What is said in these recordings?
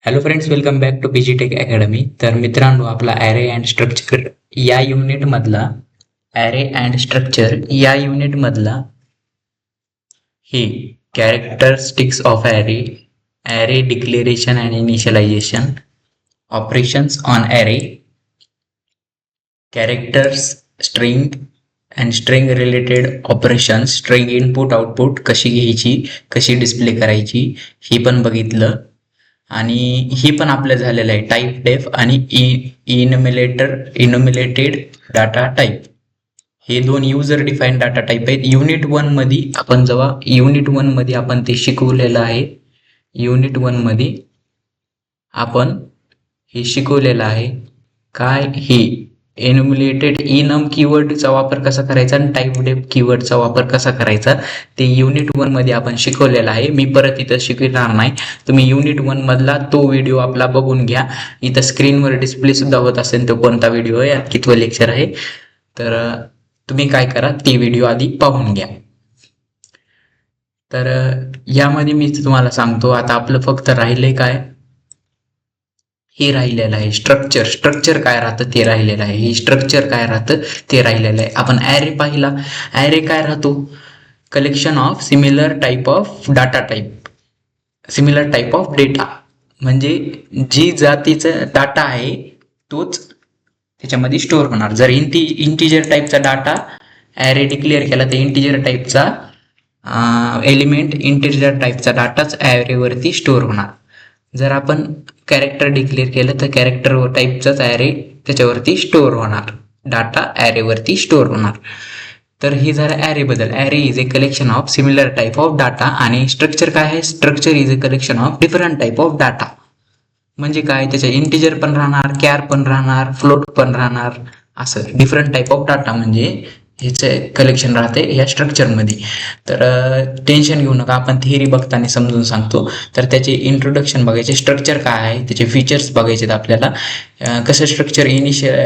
Hello friends, welcome back to PG tech academy. तर मित्रांनो, आपला ॲरे अँड स्ट्रक्चर या युनिटमधला हे characteristics of array, array declaration and initialization, operations on array, characters, string and string related operations, string input output कशी घ्यायची, कशी display करायची, ही पण बघितलं. आणि ही पण आपलं झालेलं आहे टाईप डेफ आणि इन्युमिलेटेड डाटा टाईप. हे दोन युजर डिफाईन डाटा टाईप आहेत. युनिट 1 मध्ये आपण ते शिकवलेलं आहे. युनिट 1 मध्ये आपण हे शिकवलेलं आहे. काय हे एन्युमिलेटेड इनम कीवर्डचा वापर कसा करायचा आणि टाईप डेफ कीवर्डचा वापर कसा करायचा ते युनिट 1 मध्ये आपण शिकवलेलं आहे. मी परत इथं शिकवणार नाही. तुम्ही युनिट 1 मधला तो व्हिडिओ आपला बघून घ्या. इथं स्क्रीनवर डिस्प्ले सुद्धा होत असेल तो कोणता व्हिडिओ आहे, कितवं लेक्चर आहे. तर तुम्ही काय करा, ते व्हिडिओ आधी पाहून घ्या. तर यामध्ये मी तुम्हाला सांगतो, आता आपलं फक्त राहिलंय काय, हे राहिलेलं आहे स्ट्रक्चर काय राहतं ते राहिलेलं आहे. हे स्ट्रक्चर काय राहतं ते राहिलेलं आहे. आपण ॲरे पाहिला. ॲरे काय राहतो, collection of similar type of data type, similar type of data. म्हणजे जी जातीचा डाटा आहे तोच त्याच्यामध्ये स्टोअर होणार. जर इंटिजर टाईपचा डाटा ॲरे डिक्लेअर केला तर इंटिजर टाईपचा एलिमेंट, इंटिजर टाईपचा डाटाच ॲरेवरती स्टोअर होणार. जर आपण कॅरेक्टर डिक्लेअर केलं तर कॅरेक्टर टाईपचाच ॲरे त्याच्यावरती स्टोअर होणार, डाटा ॲरेवरती स्टोअर होणार. तर हे झालं ॲरे बद्दल. Array is a collection of similar type of data. आणि स्ट्रक्चर काय आहे, structure is a collection of different type of data. म्हणजे काय, त्याच्या इंटिजर पण राहणार, कॅर पण राहणार, फ्लोट पण राहणार, असं डिफरंट टाईप ऑफ डाटा म्हणजे ह्याचं कलेक्शन राहते या स्ट्रक्चरमध्ये. तर टेन्शन घेऊ नका, आपण थिअरी बघताना समजून सांगतो. तर त्याचे इंट्रोडक्शन बघायचे, स्ट्रक्चर काय आहे, त्याचे फीचर्स बघायचे आपल्याला, कसं स्ट्रक्चर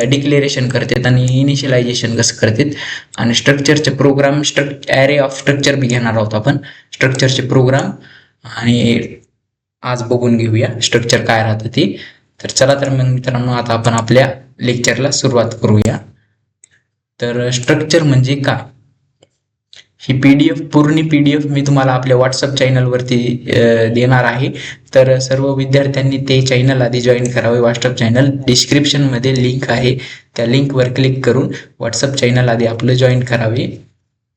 डिक्लेरेशन करतात आणि इनिशियलायझेशन कसं करतात, आणि स्ट्रक्चरचे प्रोग्राम, ॲरे ऑफ स्ट्रक्चर बी घेणार आहोत आपण, स्ट्रक्चरचे प्रोग्राम. आणि आज बघून घेऊया स्ट्रक्चर काय राहतं ते. तर चला तर मग मित्रांनो, आता आपण आपल्या लेक्चरला सुरुवात करूया. तर स्ट्रक्चर म्हणजे काय, ही पूर्ण PDF मी तुम्हाला आपल्या व्हॉट्सअप चॅनलवरती देणार आहे. तर सर्व विद्यार्थ्यांनी ते चॅनल आधी जॉईन करावे. व्हॉट्सअप चॅनल डिस्क्रिप्शनमध्ये लिंक आहे, त्या लिंकवर क्लिक करून व्हॉट्सअप चॅनल आधी आपलं जॉईन करावे.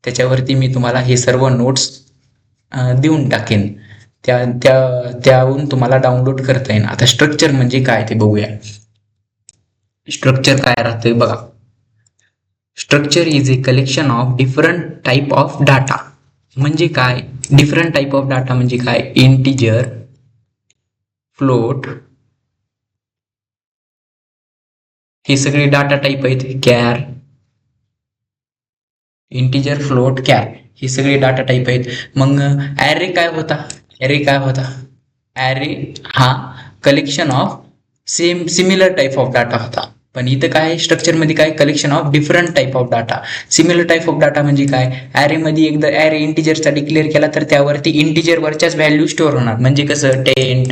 त्याच्यावरती मी तुम्हाला हे सर्व नोट्स देऊन टाकेन, त्याहून तुम्हाला डाउनलोड करता येईल. आता स्ट्रक्चर म्हणजे काय ते बघूया. स्ट्रक्चर काय राहते बघा. Structure is a collection of different type of data. म्हणजे काय, डिफरंट टाईप ऑफ डाटा म्हणजे काय, इंटिजर, फ्लोट, हे सगळे डाटा टाईप आहेत. कॅर, इंटिजर, फ्लोट, कॅर, हे सगळे डाटा टाईप आहेत. मग ॲरे काय होता, ॲरे हा collection of similar type of data होता. पण इथं काय, स्ट्रक्चरमध्ये काय, collection of different type of data. Similar type of data म्हणजे काय, ॲरेमध्ये एकदा ॲरे इंटिजरचा डिक्लेअर केला तर त्यावरती इंटिजरवरच्याच व्हॅल्यू स्टोअर होणार. म्हणजे कसं 10,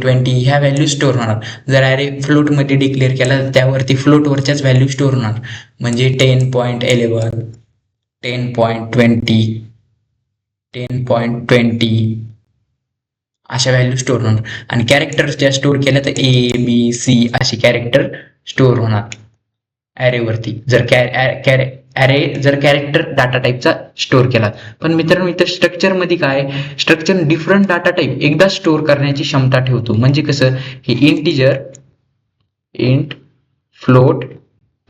20 ह्या व्हॅल्यू स्टोअर होणार. जर ॲरे फ्लोटमध्ये डिक्लेअर केला तर त्यावरती फ्लोटवरच्याच व्हॅल्यू स्टोअर होणार. म्हणजे 10.11, 10.20, 10.20 अशा व्हॅल्यू स्टोअर होणार. आणि कॅरेक्टर ज्या स्टोअर केल्या तर ABC अशी कॅरेक्टर स्टोअर होणार ॲरेवरती, जर कॅरेक्टर डाटा टाईपचा स्टोअर केला. पण मित्रांनो, इथं स्ट्रक्चरमध्ये काय, स्ट्रक्चर डिफरंट डाटा टाईप एकदा स्टोअर करण्याची क्षमता ठेवतो. म्हणजे कसं, हे इंटिजर, इंट, फ्लोट,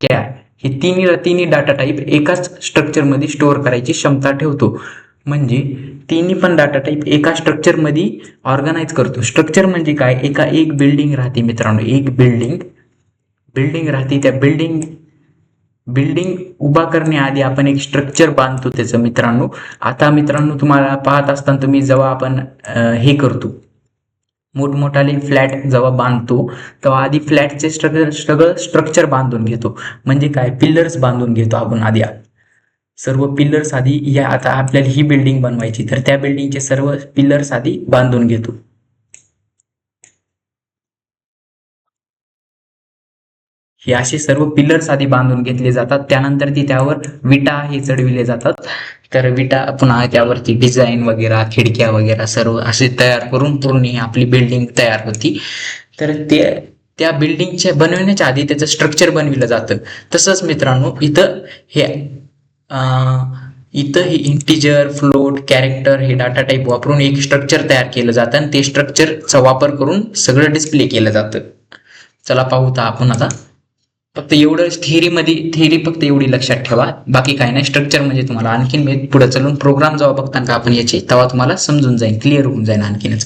कॅर, हे तिन्ही डाटा टाईप एकाच स्ट्रक्चरमध्ये स्टोअर करायची क्षमता ठेवतो. म्हणजे तिन्ही पण डाटा टाईप एका स्ट्रक्चरमध्ये ऑर्गनाइज करतो. स्ट्रक्चर म्हणजे काय, एक बिल्डिंग राहते मित्रांनो, एक बिल्डिंग राहते. त्या बिल्डिंग उभा करण्याआधी आपण एक स्ट्रक्चर बांधतो त्याचं मित्रांनो. आता मित्रांनो, तुम्हाला पाहत असताना तुम्ही जेव्हा आपण हे करतो, मोठमोठाले फ्लॅट जेव्हा बांधतो तेव्हा आधी फ्लॅटचे सगळं स्ट्रक्चर बांधून घेतो. म्हणजे काय, पिलर्स बांधून घेतो आपण आधी, सर्व पिलर्स आधी. आता आपल्याला ही बिल्डिंग बनवायची तर त्या बिल्डिंगचे सर्व पिलर्स आधी बांधून घेतो. हे असे सर्व पिलर्स आधी बांधून घेतले जातात, त्यानंतर ती त्यावर विटा हे चढविले जातात. तर विटा पुन्हा त्यावरती डिझाईन वगैरे, खिडक्या वगैरे सर्व असे तयार करून पूर्ण ही आपली बिल्डिंग तयार होती. तर ते त्या बिल्डिंगच्या बनवण्याच्या आधी त्याचं स्ट्रक्चर बनविलं जातं. तसंच मित्रांनो हे इथं हे इंटिजर, फ्लोट, कॅरेक्टर हे डाटा टाईप वापरून एक स्ट्रक्चर तयार केलं जातं आणि ते स्ट्रक्चरचा वापर करून सगळं डिस्प्ले केलं जातं. चला पाहू तर आपण आता. फक्त एवढंच थिअरी फक्त एवढी लक्षात ठेवा, बाकी काही नाही. स्ट्रक्चर म्हणजे तुम्हाला आणखीन मी पुढे चलून प्रोग्राम जेव्हा बघता का आपण याचे, तेव्हा तुम्हाला समजून जाईल, क्लिअर होऊन जाईल आणखीनच.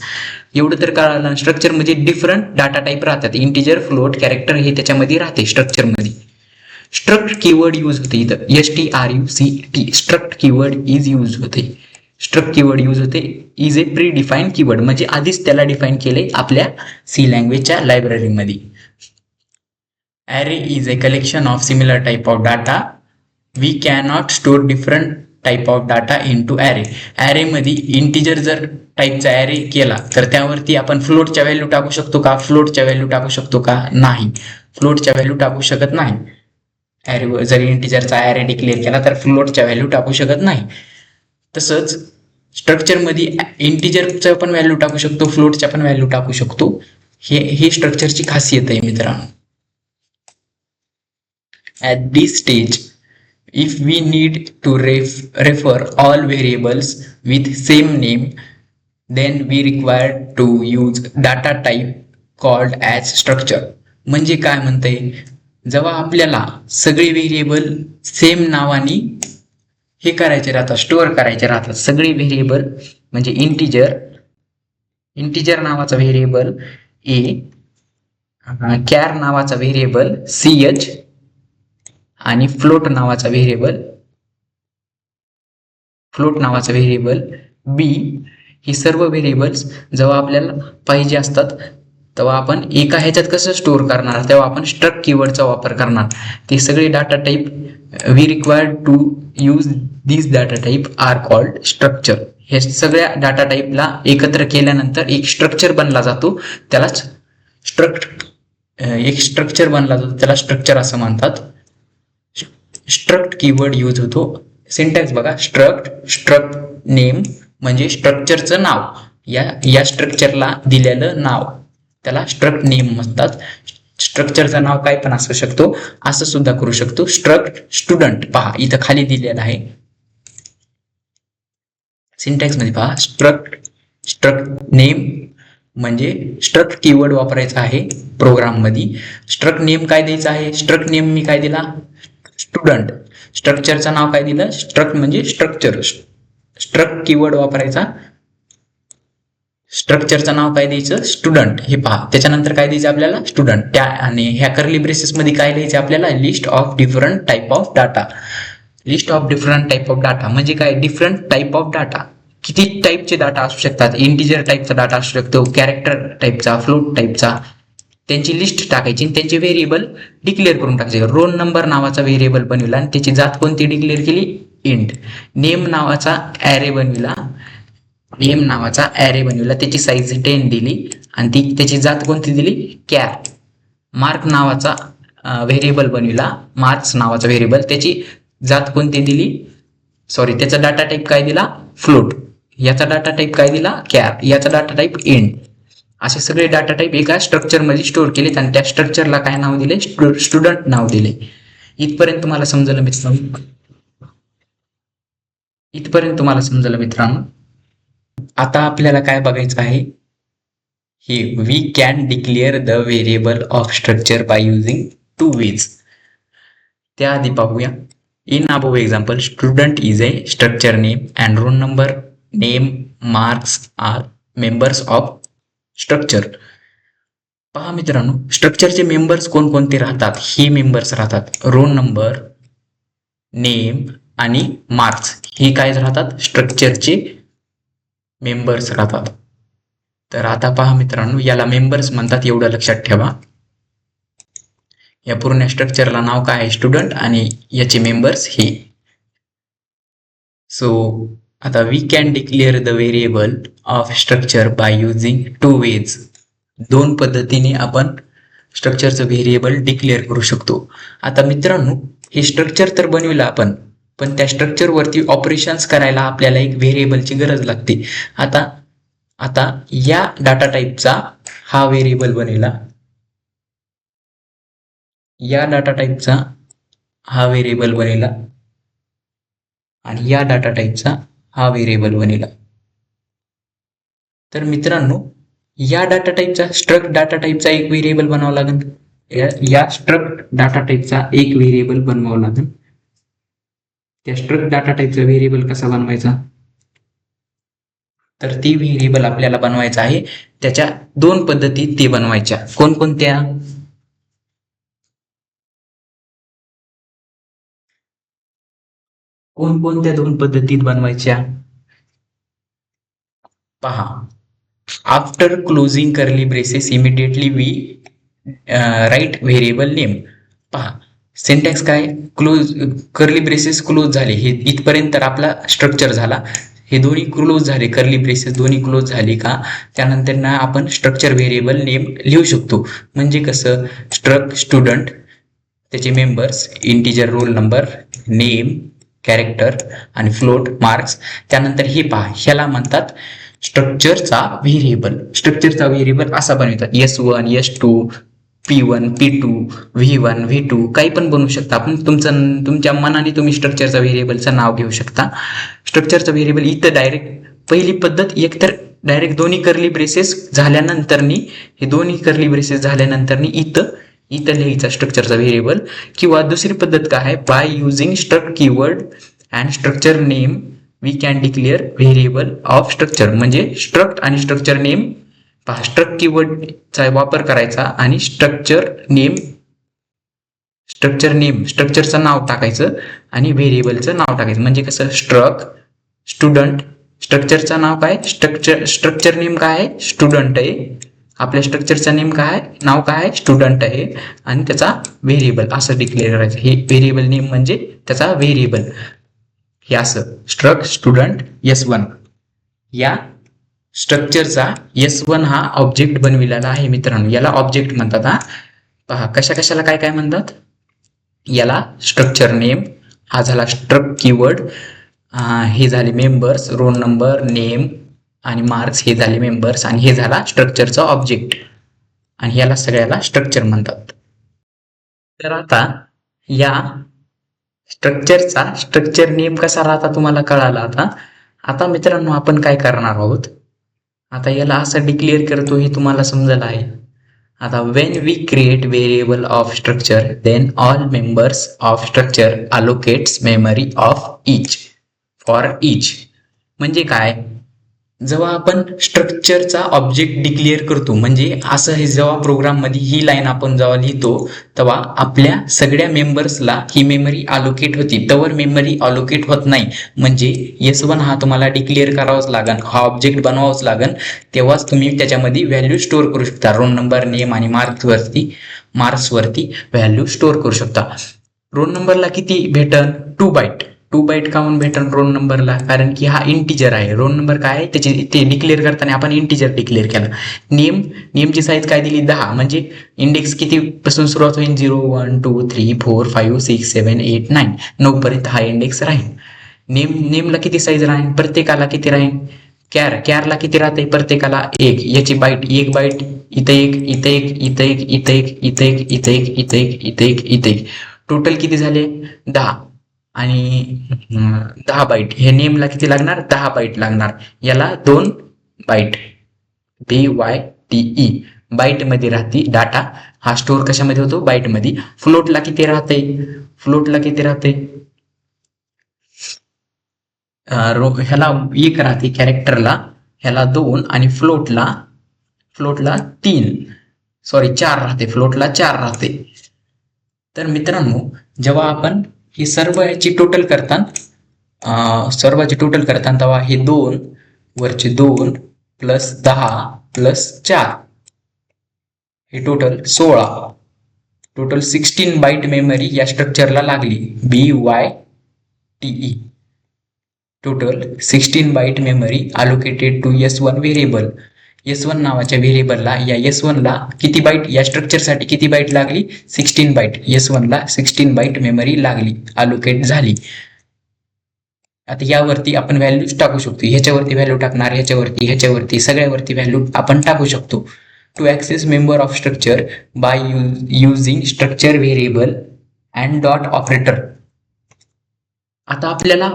एवढं तर कळालं. स्ट्रक्चर म्हणजे डिफरंट डाटा टाईप राहतात, इंटिजर, फ्लोट, कॅरेक्टर हे त्याच्यामध्ये राहते स्ट्रक्चरमध्ये. स्ट्रक्ट कीवर्ड यूज होते इथं, STRUCT स्ट्रक्ट कीवर्ड यूज होते. स्ट्रक्ट कीवर्ड यूज होते. Is a pre define keyword म्हणजे आधीच त्याला डिफाईन केले आपल्या सी लँग्वेजच्या लायब्ररीमध्ये. Array is a collection of similar type of data. We cannot store different type of data into array. Array मध्ये integer जर टाईपचा array केला तर त्यावरती आपण फ्लोटच्या व्हॅल्यू टाकू शकतो का, फ्लोटच्या व्हॅल्यू टाकू शकतो का, नाही, फ्लोटच्या व्हॅल्यू टाकू शकत नाही. ॲरे जर इंटिजरचा ॲरे डिक्लेअर केला तर फ्लोटच्या व्हॅल्यू टाकू शकत नाही. तसंच स्ट्रक्चरमध्ये इंटिजरचं पण व्हॅल्यू टाकू शकतो, फ्लोटच्या पण व्हॅल्यू टाकू शकतो. हे स्ट्रक्चरची खासियत आहे मित्रांनो. At this stage, if we need to refer all variables with same name, then we require to use data type called as structure. म्हणजे काय म्हणते, जेव्हा आपल्याला सगळे व्हेरिएबल सेम नावाने हे करायचे राहतात, स्टोअर करायचे राहतात, सगळे व्हेरिएबल म्हणजे इंटिजर नावाचा व्हेरिएबल ए, कॅर नावाचा व्हेरिएबल CH आणि फ्लोट नावाचा व्हेरिएबल बी, ही सर्व व्हेरिएबल्स जेव्हा आपल्याला पाहिजे असतात तेव्हा आपण एका ह्याच्यात कसं स्टोअर करणार, तेव्हा आपण स्ट्रक्ट कीवर्डचा वापर करणार. ते सगळे data type we required to use this data type are called structure. हे सगळ्या डाटा टाईपला एकत्र केल्यानंतर एक स्ट्रक्चर बनला जातो, त्यालाच स्ट्रक्चर बनला जातो, त्याला स्ट्रक्चर असं म्हणतात. स्ट्रक्ट कीवर्ड यूज होतो. सिंटॅक्स बघा, स्ट्रक्ट नेम म्हणजे स्ट्रक्चरचं नाव, या स्ट्रक्चरला दिलेलं नाव त्याला स्ट्रक्ट नेम म्हणतात. स्ट्रक्चरचं नाव काय पण असू शकतो, असं सुद्धा करू शकतो. स्ट्रक्ट स्टुडंट पहा इथं खाली दिलेलं आहे सिंटॅक्स मध्ये, पहा स्ट्रक्ट नेम म्हणजे स्ट्रक्ट कीवर्ड वापरायचा आहे प्रोग्राम मध्ये. स्ट्रक्ट नेम काय द्यायचं आहे, स्ट्रक्ट नेम मी काय दिला, स्टुडंट. स्ट्रक्चरचं नाव काय दिलं, स्ट्रक्ट म्हणजे स्ट्रक्चर. स्ट्रक्ट कीवर्ड वापरायचा, स्ट्रक्चरचं नाव काय द्यायचं, स्टुडंट. हे पहा, त्याच्यानंतर काय द्यायचं आपल्याला, स्टुडंट. त्या आणि ह्या कर्ली ब्रेसेस मध्ये काय लिहायचं आपल्याला, list of different type of data. List of different type of data म्हणजे काय, डिफरंट टाईप ऑफ डाटा. किती टाईपचे डाटा असू शकतात, इंटिजर टाईपचा डाटा असू शकतो, कॅरेक्टर टाईपचा, फ्लोट टाईपचा. त्यांची लिस्ट टाकायची आणि त्यांचे व्हेरिएबल डिक्लेअर करून टाकायचे. रोल नंबर नावाचा व्हेरिएबल बनविला आणि त्याची जात कोणती डिक्लेअर केली, इंट. नेम नावाचा ॲरे बनविला, त्याची साईज 10 दिली आणि त्याची जात कोणती दिली, कॅर. मार्क नावाचा व्हेरिएबल बनविला, मार्क्स नावाचा व्हेरिएबल, त्याची जात कोणती दिली, त्याचा डाटा टाईप काय दिला, फ्लोट. याचा डाटा टाईप काय दिला, कॅर. याचा डाटा टाईप इंट. असे सगळे डाटा टाईप एका स्ट्रक्चर मध्ये स्टोअर केलेत आणि त्या स्ट्रक्चरला काय नाव दिले, स्टुडंट नाव दिले. इथपर्यंत तुम्हाला समजलं मित्रांनो. आता आपल्याला काय बघायचं आहे, हे we can declare the variable of structure by using 2 ways. त्याआधी पाहूया. In above example, student is a structure name and roll number, name, marks are members of structure. पहा मित्रांनो, स्ट्रक्चरचे मेंबर्स कोणकोणते राहतात, हे मेंबर्स राहतात, रोल नंबर, नेम आणि मार्क्स. हे काय राहतात, स्ट्रक्चरचे मेंबर्स राहतात. तर आता पहा मित्रांनो, याला मेंबर्स म्हणतात, एवढं लक्षात ठेवा. या पूर्ण स्ट्रक्चरला नाव काय आहे, स्टुडंट, आणि याचे मेंबर्स हे. सो आता we can declare the variable of structure by using 2 ways. 2 पद्धतीने आपण स्ट्रक्चरचं व्हेरिएबल डिक्लेअर करू शकतो. आता मित्रांनो, हे स्ट्रक्चर तर बनविलं आपण, पण त्या स्ट्रक्चरवरती ऑपरेशन्स करायला आपल्याला एक व्हेरिएबलची गरज लागते. आता आता या डाटा टाईपचा हा व्हेरिएबल बनेला, या डाटा टाईपचा हा व्हेरिएबल बनेला आणि या डाटा टाईपचा हा व्हेरिएबल बनेला. तर मित्रांनो, या डाटा टाईपचा स्ट्रक्ट डाटा टाईपचा एक व्हेरिएबल बनावं लागेल. या स्ट्रक्ट डाटा टाईपचा एक व्हेरिएबल बनवावं लागेल. त्या स्ट्रक्ट डाटा टाईपचा व्हेरिएबल कसा बनवायचा, तर ती व्हेरिएबल आपल्याला बनवायचा आहे. त्याच्या दोन पद्धती ते बनवायच्या. कोणकोणत्या? कोणकोणत्या दोन पद्धतीत बनवायच्या पहा. After closing curly braces immediately we write variable name. पहा, सिंटॅक्स काय, क्लोज कर्ली ब्रेसेस क्लोज झाले, हे इथपर्यंत तर आपला स्ट्रक्चर झाला. हे दोन्ही क्लोज झाले, कर्ली ब्रेसेस दोन्ही क्लोज झाले का त्यानंतर ना आपण स्ट्रक्चर व्हेरिएबल नेम लिहू शकतो. म्हणजे कसं, स्ट्रक्ट स्टुडंट, त्याचे members, integer role number, name, character आणि फ्लोट मार्क्स. त्यानंतर हे पहा, ह्याला म्हणतात स्ट्रक्चरचा व्हेरिएबल. स्ट्रक्चरचा व्हेरिएबल असा बनवतात, S1 S2 P1 P2 V1 V2 काही पण बनवू शकता आपण. तुमच्या मनाने तुम्ही स्ट्रक्चरचा व्हेरिएबलचं नाव घेऊ शकता. स्ट्रक्चरचा व्हेरिएबल इथं डायरेक्ट पहिली पद्धत, एकतर डायरेक्ट दोन्ही कर्ली ब्रेसेस झाल्यानंतरनी, हे दोन्ही कर्ली ब्रेसेस झाल्यानंतरनी इथं लिहायचा स्ट्रक्चरचा व्हेरिएबल. किंवा दुसरी पद्धत काय आहे, by using struct keyword and structure name we can declare variable of structure. म्हणजे स्ट्रक्ट आणि स्ट्रक्चर नेम पहा, स्ट्रक्ट कीवर्डचा वापर करायचा आणि स्ट्रक्चर नेम स्ट्रक्चरचं नाव टाकायचं आणि व्हेरिएबलचं नाव टाकायचं. म्हणजे कसं, स्ट्रक्ट स्टुडंट, स्ट्रक्चरचं नाव काय, स्ट्रक्चर नेम काय आहे, स्टुडंट आहे. आपल्या स्ट्रक्चरचं नेम काय आहे, नाव काय आहे, स्टुडंट आहे. आणि त्याचा व्हेरिएबल असं डिक्लेअर करायचं. हे व्हेरिएबल नेम म्हणजे त्याचा व्हेरिएबल, हे असं स्ट्रक्ट स्टुडंट S1. या स्ट्रक्चरचा S1 हा ऑब्जेक्ट बनविलेला आहे मित्रांनो, याला ऑब्जेक्ट म्हणतात. हा पहा, कशाला काय काय म्हणतात, याला स्ट्रक्चर नेम, हा झाला स्ट्रक्ट कीवर्ड, हे झाले मेंबर्स, रोल नंबर, नेम आणि मार्क्स, हे झाले मेंबर्स, आणि हे झाला स्ट्रक्चरचा ऑब्जेक्ट, आणि याला सगळ्याला स्ट्रक्चर म्हणतात. तर आता या स्ट्रक्चरचा स्ट्रक्चर नेम कसा राहता तुम्हाला कळाला. आता मित्रांनो, आपण काय करणार आहोत, आता याला असं डिक्लेअर करतो हे तुम्हाला समजलं आहे. आता when we create variable of structure then all members of structure allocates memory of each for each. म्हणजे काय, जेव्हा आपण स्ट्रक्चरचा ऑब्जेक्ट डिक्लेअर करतो, म्हणजे असं हे जेव्हा प्रोग्राममध्ये ही लाईन आपण जेव्हा लिहितो तेव्हा आपल्या सगळ्या मेंबर्सला ही मेमरी अलोकेट होती. तवर मेमरी अलोकेट होत नाही. म्हणजे S1 हा तुम्हाला डिक्लेअर करावाच लागेल, हा ऑब्जेक्ट बनवावाच लागेल, तेव्हाच तुम्ही त्याच्यामध्ये व्हॅल्यू स्टोअर करू शकता. रोल नंबर, नेम आणि मार्क्सवरती व्हॅल्यू स्टोअर करू शकता. रोल नंबरला किती भेटन, 2 बाईट. 2 बाईट काऊन भेटन रोल नंबरला, कारण की हा इंटिजर आहे. रोल नंबर काय आहे, त्याची ते डिक्लेअर करताना आपण इंटिजर डिक्लेअर केला. नेमची साईज काय दिली, 10. म्हणजे इंडेक्स किती पासून सुरुवात होईल, 0 1 2 3 4 5 6 7 8 9 9 पर्यंत हा इंडेक्स राहील. नेमला किती साईज राहील, प्रत्येकाला किती राहील, कॅरला किती राहते, प्रत्येकाला 1. याची बाईट, 1 बाईट इथं एक, इथं एक, इथं एक, इथं एक, इथं एक, इथं एक, इथं एक, इथं एक, इथं एक. टोटल किती झाले, 10. आणि 10 बाईट. हे नेमला किती लागणार, 10 बाईट लागणार. याला 2 बाईट, BYTE बाईट मध्ये राहते डाटा. हा स्टोअर कशामध्ये होतो, बाईट मध्ये. फ्लोटला किती राहते, ह्याला 1 राहते कॅरेक्टरला, ह्याला 2 आणि फ्लोटला 3 4 राहते. फ्लोटला 4 राहते. तर मित्रांनो, जेव्हा आपण ही सर्वांची टोटल करताना तेव्हा हे 2 वरचे 2 प्लस 10 प्लस 4 हे टोटल 16. टोटल 16 बाईट मेमरी या स्ट्रक्चरला लागली, BYTE. Total 16 byte memory allocated to S1 variable. S1 नावाच्या व्हेरिएबलला या S1ला किती बाईट, या स्ट्रक्चरसाठी किती बाईट लागली, 16 बाईट. S1ला 16 बाईट मेमरी लागली, अलोकेट झाली. आता यावरती आपण व्हॅल्यूज टाकू शकतो. ह्याच्यावरती व्हॅल्यू टाकणार, ह्याच्यावरती सगळ्यावरती व्हॅल्यू आपण टाकू शकतो. To access member of structure by using structure variable and dot operator. आता आपल्याला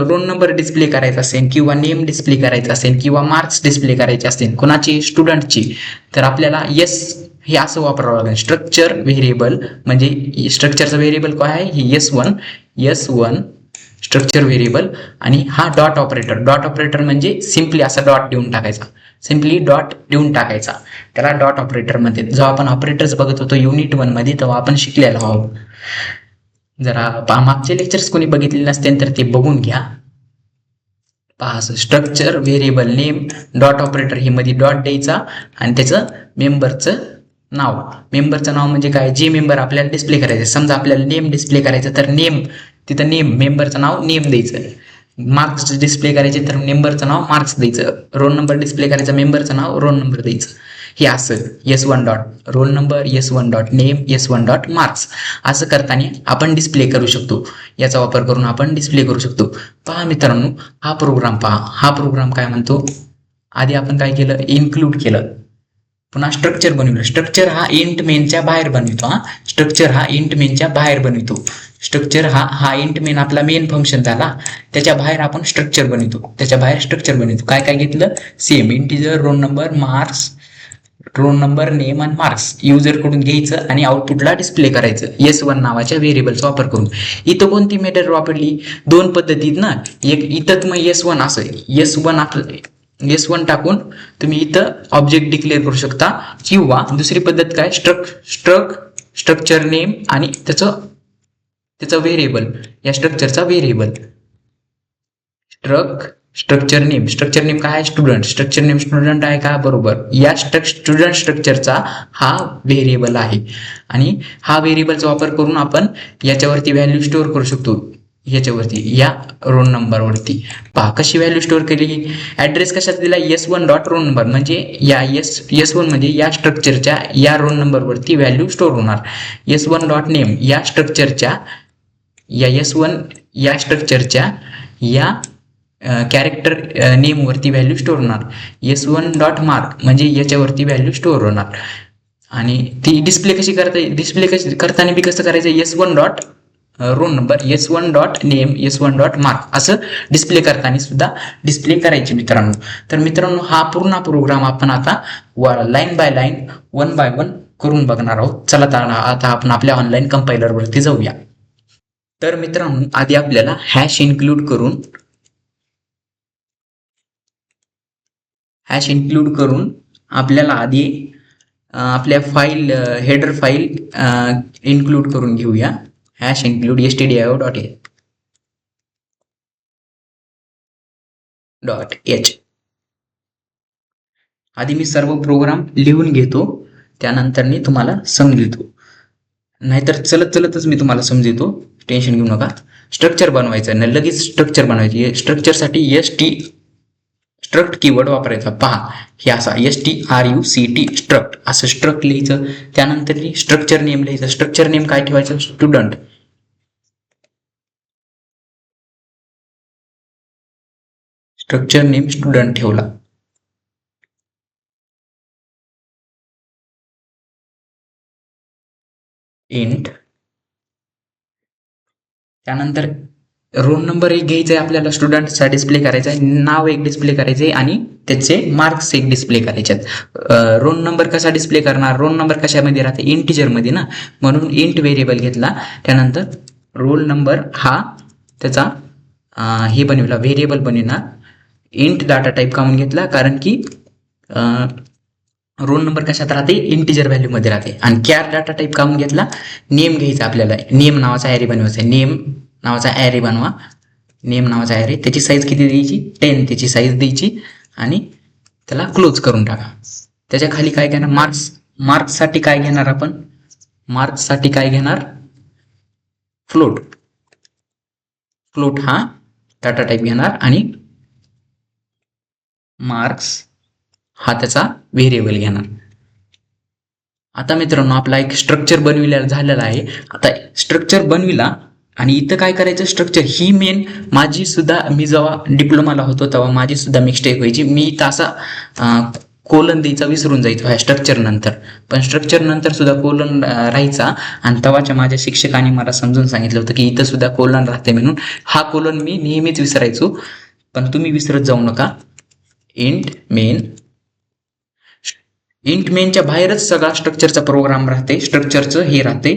रोल नंबर डिस्प्ले करायचा असेल किंवा नेम डिस्प्ले करायचा असेल किंवा मार्क्स डिस्प्ले करायचे असेल कोणाची, स्टुडंटची, तर आपल्याला हे असं वापरावं लागेल. स्ट्रक्चर व्हेरिएबल म्हणजे स्ट्रक्चरचा व्हेरिएबल काय आहे, ही S1 स्ट्रक्चर व्हेरिएबल आणि हा डॉट ऑपरेटर म्हणजे सिम्पली असा डॉट देऊन टाकायचा, त्याला डॉट ऑपरेटर म्हणते. जेव्हा आपण ऑपरेटर्स बघत होतो युनिट 1 मध्ये तेव्हा आपण शिकलेलो आहोत. जरा मागचे लेक्चर्स कोणी बघितले नसतील तर ते बघून घ्या. पहा, structure variable name dot operator हे मध्ये डॉट द्यायचा आणि त्याचं मेंबरचं नाव म्हणजे काय, जे मेंबर आपल्याला डिस्प्ले करायचं. समजा आपल्याला नेम डिस्प्ले करायचं तर तिथं मेंबरचं नाव नेम द्यायचं. मार्क्स डिस्प्ले करायचे तर मेंबरचं नाव मार्क्स द्यायचं. रोल नंबर डिस्प्ले करायचं, मेंबरचं नाव रोल नंबर द्यायचं. हे असं S1 dot roll number, S1 dot name, S1 dot marks असं करताना आपण डिस्प्ले करू शकतो. याचा वापर करून आपण डिस्प्ले करू शकतो. पहा मित्रांनो, हा प्रोग्राम काय म्हणतो, आधी आपण काय केलं, इन्क्लूड केलं, पुन्हा स्ट्रक्चर बनवलं. स्ट्रक्चर हा इंट मेनच्या बाहेर बनवितो. स्ट्रक्चर हा इंट मेन आपला मेन फंक्शन झाला, त्याच्या बाहेर आपण स्ट्रक्चर बनवतो. काय काय घेतलं, same integer, roll number, marks, role number, name आणि मार्क्स युजर कडून घ्यायचं आणि आउटपुटला डिस्प्ले करायचं S1 नावाच्या व्हेरिएबलचा वापर करून. इथं कोणती मेथड वापरली, दोन पद्धतीत ना. एक इथं मग S1 असं S1 टाकून तुम्ही इथं ऑब्जेक्ट डिक्लेअर करू शकता, किंवा दुसरी पद्धत काय, स्ट्रक्चर नेम आणि त्याचं व्हेरिएबल, या स्ट्रक्चरचा व्हेरिएबल स्ट्रक्चर नेम काय आहे, स्टुडंट आहे का, बरोबर. या स्टुडंट स्ट्रक्चरचा हा व्हेरिएबल आहे आणि हा व्हेरिएबलचा वापर करून आपण याच्यावरती व्हॅल्यू स्टोअर करू शकतो. या रोल नंबरवरती पहा कशी व्हॅल्यू स्टोअर केली. ऍड्रेस कशात दिला, S1 डॉट रोल नंबर म्हणजे या S1 मध्ये या स्ट्रक्चरच्या या रोल नंबरवरती व्हॅल्यू स्टोअर होणार. S1 डॉट नेम या स्ट्रक्चरच्या या कॅरेक्टर नेमवरती व्हॅल्यू स्टोअर होणार. S1 डॉट मार्क म्हणजे याच्यावरती व्हॅल्यू स्टोअर होणार. आणि ती डिस्प्ले कशी करताना बी कसं करायचं, S1 dot roll number, S1 dot name, S1 dot mark असं डिस्प्ले करताना सुद्धा डिस्प्ले करायचे मित्रांनो. तर मित्रांनो, हा पूर्ण प्रोग्राम आपण आता लाईन बाय लाईन, 1 बाय 1 करून बघणार आहोत. चला आता आपण आपल्या ऑनलाईन कंपायलरवरती जाऊया. तर मित्रांनो, आधी आपल्याला हॅश इन्क्लूड करून आपल्याला आधी आपल्या फाईल हेडर फाईल इन्क्लूड करून घेऊया. Hash include stdio.h. आधी मी सर्व प्रोग्राम लिहून घेतो, त्यानंतर मी तुम्हाला समजवतो, नाहीतर चलतच मी तुम्हाला समजवतो, टेन्शन घेऊ नका. स्ट्रक्चर बनवायचं नाही, लगेच स्ट्रक्चर बनवायची. स्ट्रक्चरसाठी स्ट्रक्ट कीवर्ड वापरायचा. पहा, हे असा STRUCT स्ट्रक्ट असं स्ट्रक्ट लिहायचं. त्यानंतर स्ट्रक्चर नेम लिहायचं. स्ट्रक्चर नेम काय ठेवायचं, स्टुडंट. स्ट्रक्चर नेम स्टुडंट ठेवला. इंट, त्यानंतर रोल नंबर एक घ्यायचा आहे आपल्याला, स्टुडंटचा डिस्प्ले करायचा आहे, नाव एक डिस्प्ले करायचे आणि त्याचे मार्क्स एक डिस्प्ले करायचे आहेत. रोल नंबर कसा डिस्प्ले करणार, रोल नंबर कशामध्ये राहते, इंटिजर मध्ये ना, म्हणून इंट व्हेरिएबल घेतला. त्यानंतर रोल नंबर हा त्याचा हे बनवला, व्हेरिएबल बनवणार. इंट डाटा टाईप काढून घेतला, कारण की रोल नंबर कशात राहते, इंटिजर व्हॅल्यू मध्ये राहते. आणि कॅर डाटा टाईप काढून घेतला. नेम घ्यायचा आपल्याला, नेम नावाचा ॲरे बनवायचा. नेम नावाचा ॲरे, त्याची साईज किती द्यायची, 10 त्याची साईज द्यायची आणि त्याला क्लोज करून टाका. त्याच्या खाली काय घेणार, मार्क्ससाठी काय घेणार आपण, फ्लोट हा डाटा टाईप घेणार आणि मार्क्स हा त्याचा व्हेरिएबल घेणार. आता मित्रांनो आपला एक स्ट्रक्चर बनविलेला झालेला आहे. आता स्ट्रक्चर बनविला आणि इथं काय करायचं, स्ट्रक्चर ही मेन माझी सुद्धा, मी जेव्हा डिप्लोमाला होतो तेव्हा माझी सुद्धा मिस्टेक व्हायची. मी इथं असा कोलन द्यायचा विसरून जायचो ह्या स्ट्रक्चर नंतर, पण स्ट्रक्चर नंतर सुद्धा कोलन राहायचा. आणि तेव्हाच्या माझ्या शिक्षकांनी मला समजून सांगितलं होतं की इथं सुद्धा कोलन राहते म्हणून. हा कोलन मी नेहमीच विसरायचो, पण तुम्ही विसरत जाऊ नका. इंट मेनच्या बाहेरच सगळा स्ट्रक्चरचा प्रोग्राम राहते. स्ट्रक्चरचं हे राहते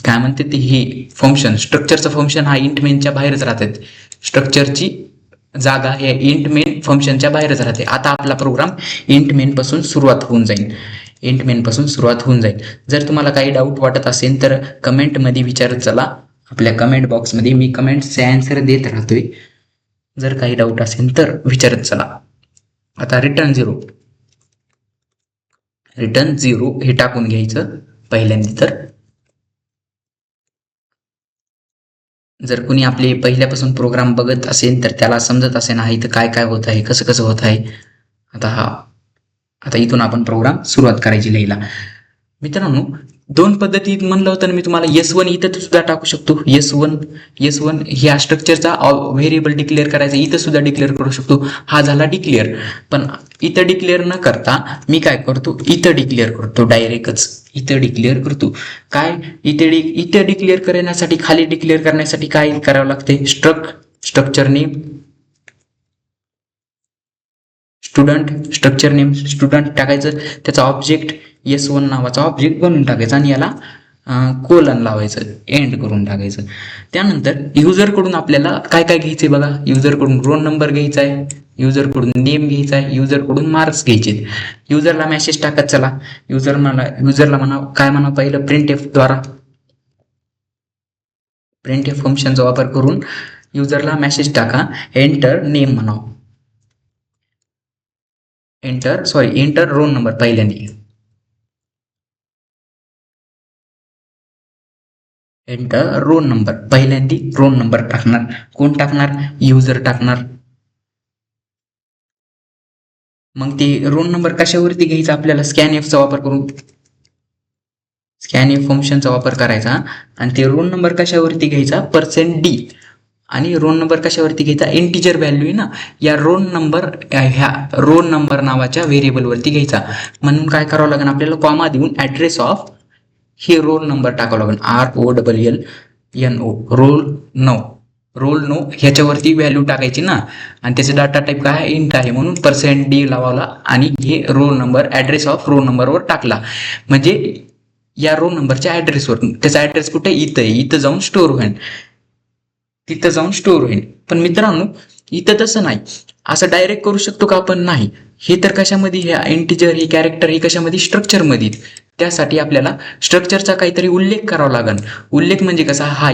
काय म्हणते ते, हे फंक्शन, स्ट्रक्चरचं फंक्शन हा इंट मेनच्या बाहेरच राहतात. स्ट्रक्चरची जागा हे इंट मेन फंक्शनच्या बाहेरच राहते. आता आपला प्रोग्राम इंट मेन पासून सुरुवात होऊन जाईल. जर तुम्हाला काही डाऊट वाटत असेल तर कमेंटमध्ये विचारत चला. आपल्या कमेंट बॉक्समध्ये मी कमेंटचे आन्सर देत राहतोय. जर काही डाऊट असेल तर विचारत चला. आता रिटर्न झिरो हे टाकून घ्यायचं पहिल्यांदा. तर जर कोणी आपले पहिल्यापासून प्रोग्राम बघत असेल तर त्याला समजत असेल हा इथं काय काय होत आहे, कसं होत आहे. आता इथून आपण प्रोग्राम सुरुवात करायची लिहायला. मित्रांनो दोन पद्धतीत म्हणलं होतं ना मी तुम्हाला, S1 इथं सुद्धा टाकू शकतो. S1 ह्या स्ट्रक्चरचा व्हेरिएबल डिक्लेअर करायचा, इथं सुद्धा डिक्लेअर करू शकतो. हा झाला डिक्लेअर. पण इथं डिक्लेअर न करता मी काय करतो, इथं डिक्लेअर करतो. डायरेक्टच इथं डिक्लेअर करतो. काय इथं डिक्लेअर करण्यासाठी, खाली डिक्लेअर करण्यासाठी काय करावं लागते, स्ट्रक्चर नेम स्टुडंट टाकायचं. त्याचा ऑब्जेक्ट S1 नावाचा ऑब्जेक्ट बनवून टाकायचा आणि याला कोलन लावायचं, एंड करून टाकायचं. त्यानंतर युजरकडून आपल्याला काय काय घ्यायचे बघा. युजरकडून रोल नंबर घ्यायचा आहे, युजरकडून नेम घ्यायचा आहे, युजरकडून मार्क्स घ्यायचे. युजरला मेसेज टाकत चला. युजरला म्हणा काय म्हणा, पहिलं प्रिंटएफ द्वारा, प्रिंटएफ फंक्शनचा वापर करून युजरला मेसेज टाका. एंटर नेम म्हणाव, एंटर रोल नंबर. पहिल्यांदा एंटर रोल नंबर टाकणार. कोण टाकणार, युजर टाकणार. मग ते रोल नंबर कशावरती घ्यायचा आपल्याला, स्कॅनएफचा वापर करून, स्कॅनएफ फंक्शनचा वापर करायचा. आणि ते रोल नंबर कशावरती घ्यायचा, %d. आणि रोल नंबर कशावरती घ्यायचा, इंटिजर व्हॅल्यू ना, या ह्या रोल नंबर नावाच्या व्हेरिएबलवरती घ्यायचा. म्हणून काय करावं लागेल आपल्याला, कॉमा देऊन ॲड्रेस ऑफ हे रोल नंबर टाकावं लागेल. ROLLNO रोल नो ह्याच्यावरती व्हॅल्यू टाकायची ना. आणि त्याचे डाटा टाईप काय आहे, इंट आहे, म्हणून %d लावला आणि हे roll number, address of roll नंबरवर टाकला. म्हणजे या रोल नंबरच्या ॲड्रेसवर, त्याचा ॲड्रेस कुठे, इथं आहे, इथं जाऊन स्टोअर होईल. पण मित्रांनो इथं तसं नाही. असं डायरेक्ट करू शकतो का आपण, नाही. हे तर कशामध्ये, हे इंटिजर, हे कॅरेक्टर, हे कशामध्ये, स्ट्रक्चरमध्ये. त्यासाठी आपल्याला स्ट्रक्चरचा काहीतरी उल्लेख करावा लागेल. उल्लेख म्हणजे कसा, हा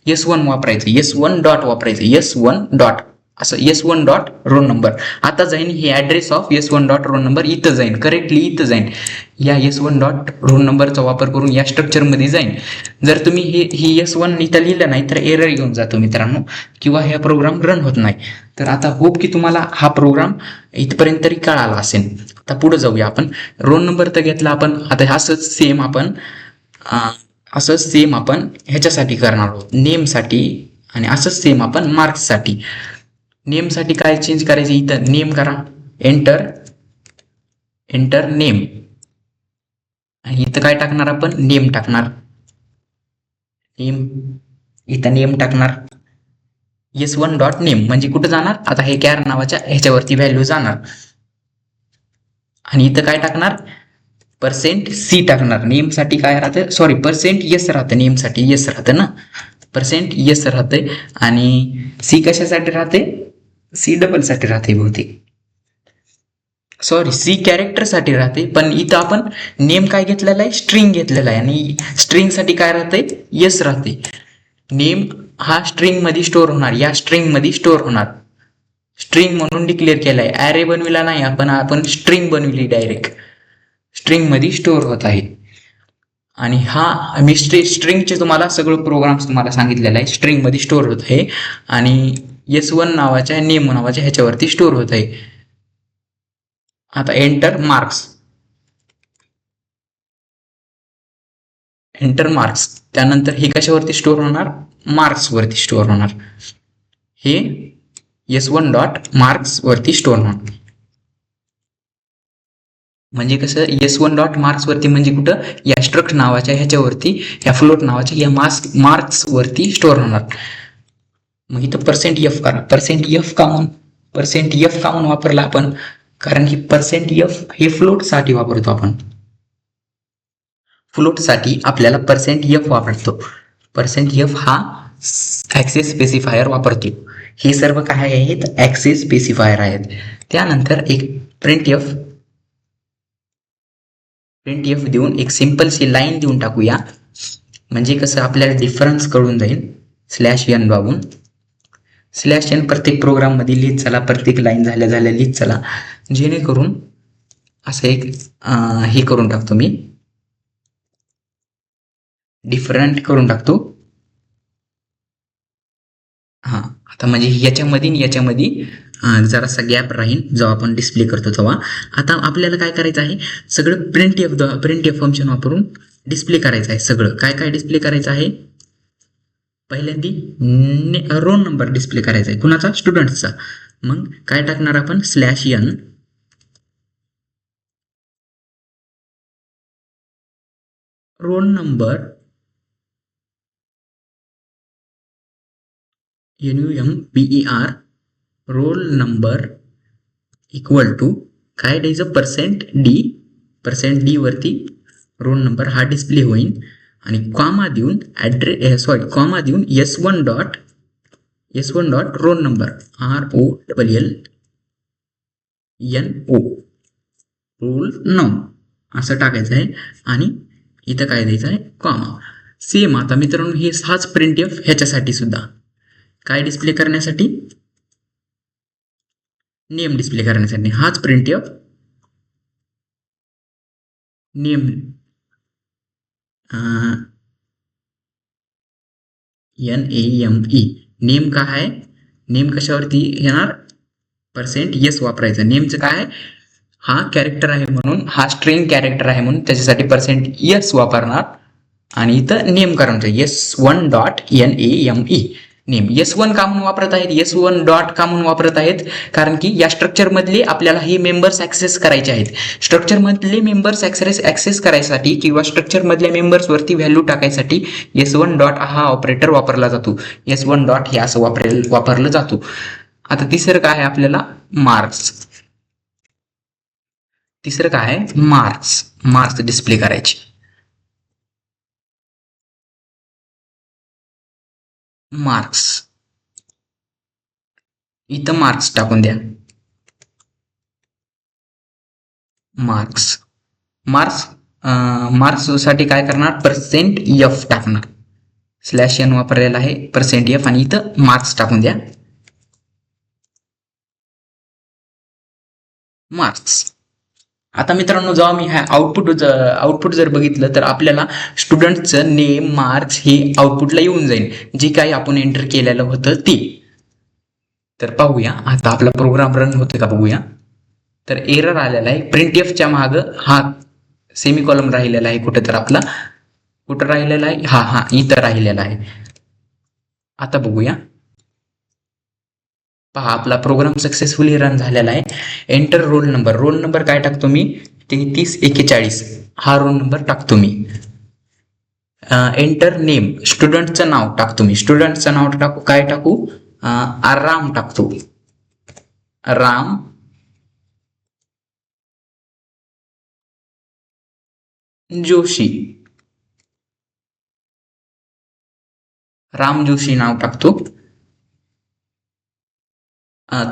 S1 वापरायचं, S1 डॉट वापरायचं, S1 डॉट, असं S1 डॉट रोल नंबर. आता जाईन हे address of S1 dot roll number इथं जाईन, करेक्टली इथं जाईन. या S1 डॉट रोल नंबरचा वापर करून या स्ट्रक्चरमध्ये जाईन. जर तुम्ही हे S1 इथं लिहिलं नाही तर एरर येऊन जातो मित्रांनो, किंवा हा प्रोग्राम रन होत नाही. तर आता होप की तुम्हाला हा प्रोग्राम इथपर्यंत तरी कळाला असेल. आता पुढे जाऊया आपण. रोल नंबर तर घेतला आपण. आता असंच सेम आपण ह्याच्यासाठी करणार आहोत, नेमसाठी. आणि असंच सेम आपण मार्क्ससाठी. नेमसाठी काय चेंज करायचं, इथं नेम करा, एंटर नेम. आणि इथं काय टाकणार आपण, नेम टाकणार. इथं नेम टाकणार. S1 डॉट नेम म्हणजे कुठं जाणार, आता हे कॅर नावाच्या ह्याच्यावरती व्हॅल्यू जाणार. आणि इथं काय टाकणार, %c टाकणार. नेमसाठी काय राहतं, %s राहतं, नेमसाठी येस राहतं ना, %s राहते. आणि सी कशासाठी राहते, C डबल साठी राहते बहुतेक, सी कॅरेक्टरसाठी राहते. पण इथं आपण नेम काय घेतलेला आहे, स्ट्रिंग घेतलेला आहे. आणि स्ट्रिंगसाठी काय राहते, येस राहते. नेम हा स्ट्रिंगमध्ये स्टोअर होणार, या स्ट्रिंगमध्ये स्टोअर होणार. स्ट्रिंग म्हणून डिक्लेअर केला आहे, ॲरे बनविला नाही आपण स्ट्रिंग बनविली, डायरेक्ट स्ट्रिंगमध्ये स्टोअर होत आहे. आणि हा मी स्ट्रिंगचे तुम्हाला सगळं प्रोग्राम्स तुम्हाला सांगितलेलं आहे, स्ट्रिंगमध्ये स्टोअर होत आहे. आणि S1 नावाच्या, नेम नावाच्या ह्याच्यावरती स्टोअर होत आहे. आता एंटर मार्क्स, एंटर मार्क्स, त्यानंतर हे कशावरती स्टोअर होणार, मार्क्स वरती स्टोअर होणार, हे S1 डॉट मार्क्स वरती स्टोअर होणार. म्हणजे कसं S1 डॉट मार्क्स वरती म्हणजे कुठं, या स्ट्रक्ट नावाच्या ह्याच्यावरती, या फ्लोट नावाच्या या मार्क्स वरती स्टोअर होणार. मग इथं %f करा. %f का म्हणून, %f का म्हणून वापरला आपण, कारण की %f हे फ्लोट साठी वापरतो आपण. फ्लोट साठी आपल्याला %f वापरतो. %f हा ऍक्सेस स्पेसिफायर वापरतो. हे सर्व काय आहेत, ऍक्सेस स्पेसिफायर आहेत. त्यानंतर एक प्रिंटएफ देऊन एक सिंपलशी लाईन देऊन टाकूया. म्हणजे कसं आपल्याला डिफरन्स कळून जाईल. /n दाबून /n प्रत्येक प्रोग्राम मध्ये लिहित चला, प्रत्येक लाईन झाल्या लिहित चला, जेणेकरून असं एक हे करून टाकतो मी, डिफरंट करून टाकतो. हा, आता म्हणजे याच्यामध्ये जरासा गॅप राहील जेव्हा आपण डिस्प्ले करतो तेव्हा. आता आपल्याला काय करायचं आहे, सगळं प्रिंटएफ फंक्शन वापरून डिस्प्ले करायचं आहे. सगळं काय डिस्प्ले करायचं आहे, पहिल्यांदा रोल नंबर डिस्प्ले करायचा आहे, कुणाचा, स्टुडंटचा. मग काय टाकणार आपण, /n roll number NUMBER roll number equal to काय द्यायचं, %d वरती रोल नंबर हा डिस्प्ले होईल. आणि कॉमा देऊन कॉमा देऊन S1 dot roll number ROLLNO roll 9 असं टाकायचं आहे. आणि इथं काय द्यायचं आहे, कॉमा. सेम आता मित्रांनो हे हाच प्रिंटएफ ह्याच्यासाठी सुद्धा, काय डिस्प्ले करण्यासाठी, नेम डिस्प्ले करण्यासाठी हाच प्रिंटएफ, नेम NAME, नेम काय आहे, नेम कशावरती येणार, %s वापरायचं. नेमचं काय, हा कॅरेक्टर आहे म्हणून, हा स्ट्रिंग कॅरेक्टर आहे म्हणून त्याच्यासाठी %s वापरणार. आणि इथं नेम करायचं S1 dot NAME name. S1 का म्हणून वापरत आहेत, S1 डॉट का म्हणून वापरत आहेत, कारण की या स्ट्रक्चर मधले आपल्याला हे मेंबर्स ऍक्सेस करायचे आहेत. स्ट्रक्चर मधले मेंबर्स ऍक्सेस करायसाठी किंवा स्ट्रक्चर मधल्या मेंबर्स वरती व्हॅल्यू टाकायसाठी S1 डॉट हा ऑपरेटर वापरला जातो. S1 डॉट हे असं वापरलं जातो. आता तिसरं काय आहे आपल्याला, मार्क्स. तिसरं काय आहे, मार्क्स डिस्प्ले करायचे. मार्क्स, इथं मार्क्स टाकून द्या. मार्क्स साठी काय करणार, %f टाकणार. /n वापरलेला आहे, %f आणि इथं मार्क्स टाकून द्या. मार्क्स. आता मित्रांनो जेव्हा मी हा आउटपुट जर बघितलं तर आपल्याला स्टुडंटचं नेम, मार्क्स हे आउटपुटला येऊन जाईल, जे काही आपण एंटर केलेलं होतं ते. तर पाहूया आता आपला प्रोग्राम रन होतो का बघूया. तर एरर आलेला आहे, प्रिंटएफच्या माग हा सेमीकॉलम राहिलेला आहे, कुठं राहिलेला आहे, हा इथं राहिलेला आहे. आता बघूया, पहा आपला प्रोग्राम सक्सेसफुली रन झालेला आहे. एंटर रोल नंबर काय टाकतो मी, 3341 हा रोल नंबर टाकतो मी. एंटर नेम, स्टुडंटचं नाव टाकतो मी. स्टुडंटचं नाव टाकू, काय टाकू, राम टाकतो. राम जोशी, राम जोशी नाव टाकतो.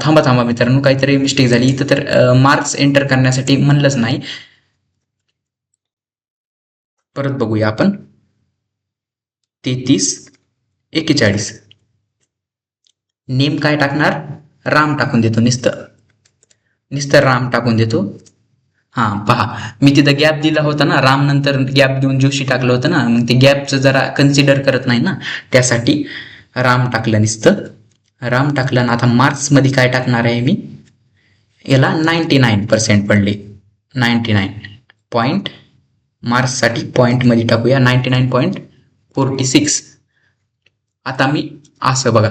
थांबा मित्रांनो, काहीतरी मिस्टेक झाली इथं. तर मार्क्स एंटर करण्यासाठी म्हणलंच नाही, परत बघूया आपण. 3341 नेम काय टाकणार, राम टाकून देतो, नुसतं राम टाकून देतो. हा पहा, मी तिथं गॅप दिला होता ना, राम नंतर गॅप देऊन जोशी टाकलं होतं ना, मग ते गॅपचं जरा कन्सिडर करत नाही ना, त्यासाठी राम टाकलं, नुसतं राम टाकलं. ना आता मार्क्स मध्ये काय टाकणार आहे मी, याला 99% पडले. 99 पॉईंट मार्क्ससाठी पॉईंटमध्ये टाकूया 99.46. आता मी असं बघा,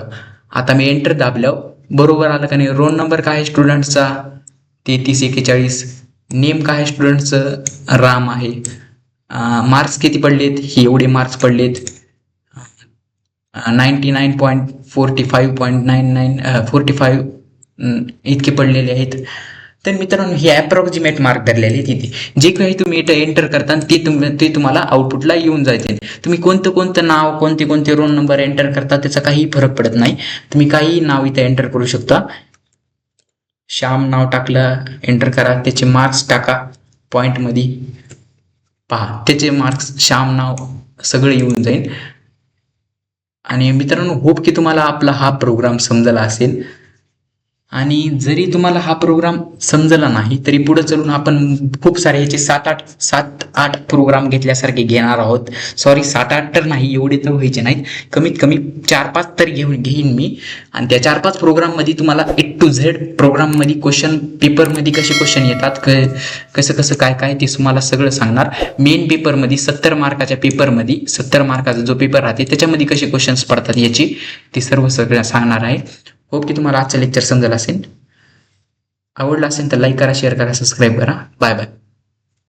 आता मी एंटर दाबल्यावर बरोबर आलं का नाही. रोल नंबर काय आहे स्टुडंटचा 3341. नेम काय आहे स्टुडंटचं राम आहे. मार्क्स किती पडलेत, हे एवढे मार्क्स पडलेत 99.45.9945 इतके पडलेले आहेत. तर मित्रांनो हे अप्रॉक्सिमेट मार्क धरलेले आहेत इथे. जे काही तुम्ही इथं एंटर करता ते तुम्हाला आउटपुटला येऊन जायचे. तुम्ही कोणतं नाव कोणते रोल नंबर एंटर करता त्याचा काही फरक पडत नाही. तुम्ही काही नाव इथं एंटर करू शकता. श्याम नाव टाकलं, एंटर करा, त्याचे मार्क्स टाका पॉईंटमध्ये, पहा त्याचे मार्क्स श्याम नाव सगळं येऊन जाईल. आणि मित्रांनो होप की तुम्हाला आपला हा प्रोग्राम समजला असेल. आणि जरी तुम्हाला हा प्रोग्राम समजला नाही तरी पुढे चलून आपण खूप सारे याचे 7-8 प्रोग्राम घेतल्यासारखे घेणार आहोत. सॉरी 7-8 तर नाही, एवढे तर व्हायचे नाहीत, कमीत कमी 4-5 तर घेईन मी. आणि त्या 4-5 प्रोग्राममध्ये तुम्हाला A to Z प्रोग्राममध्ये क्वेश्चन पेपरमध्ये कसे क्वेश्चन येतात, कसं काय ते तुम्हाला सगळं सांगणार. मेन पेपरमध्ये 70 मार्काच्या पेपरमध्ये 70 मार्काचा जो पेपर राहते त्याच्यामध्ये कसे क्वेश्चन्स पडतात याची ते सगळं सांगणार आहे. होप की तुम्हाला आजचं लेक्चर समजलं असेल. आवडलं असेल तर लाईक करा, शेअर करा, सबस्क्राईब करा. Bye bye.